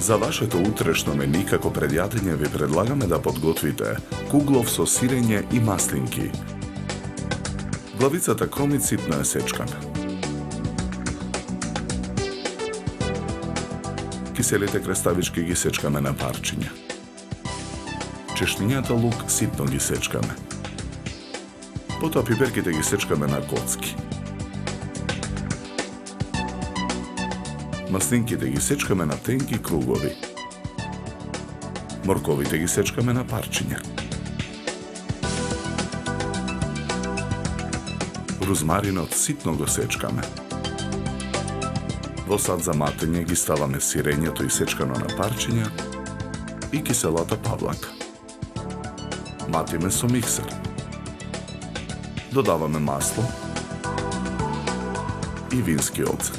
За вашето утрешно мени како пред јадење ви предлагаме да подготвите куглов со сирење и маслинки. Главицата кромит ситно е сечкана. Киселите креставички ги сечкаме на парчиња. Чешнињата лук ситно ги сечкаме. Потоа пиперките ги сечкаме на коцки. Маслинките ги сечкаме на тенки кругови. Морковите ги сечкаме на парчиња. Розмаринот ситно го сечкаме. Во сад за матење ги ставаме сирењето и сечкано на парчиња и киселата павлака. Матиме со миксер. Додаваме масло и вински оцет.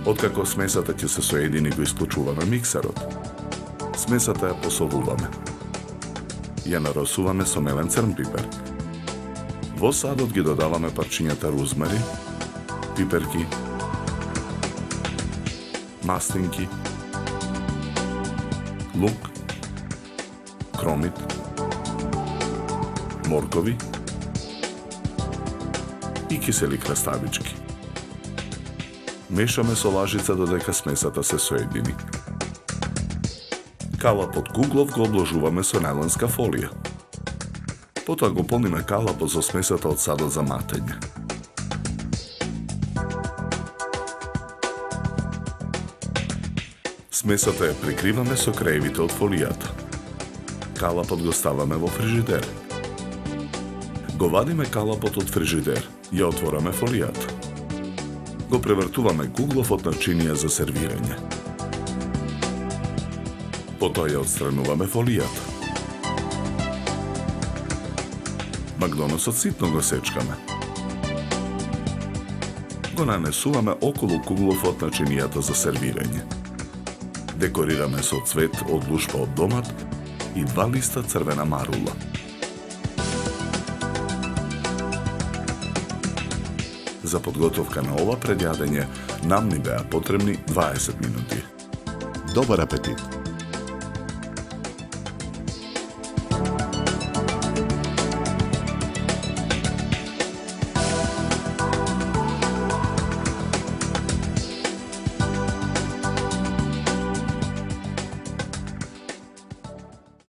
Откако смесата ќе се соедини, го исклучуваме миксерот. Смесата ја посолуваме. Ја наросуваме со мелен црн пипер. Во садот ги додаваме парчињата розмари, пиперки, маслинки, лук, кромит, моркови и кисели краставички. Мешаме со лажица додека смесата се соедини. Калапот куглов го обложуваме со најлонска фолија. Потоа го полниме калапот со смесата од садот за матење. Смесата ја прикриваме со краевите од фолијата. Калапот го ставаме во фрижидер. Го вадиме калапот од фрижидер, ја отвораме фолијата. Го превртуваме куглов од начинија за сервирање. Потоа ја отстрануваме фолијата. Макдоносот ситно го сечкаме. Го нанесуваме околу куглов од начинијата за сервирање. Декорираме со цвет од лушпа од домат и 2 листа црвена марула. За подготовка на ова предјадење нам ни беа потребни 20 минути. Добар апетит!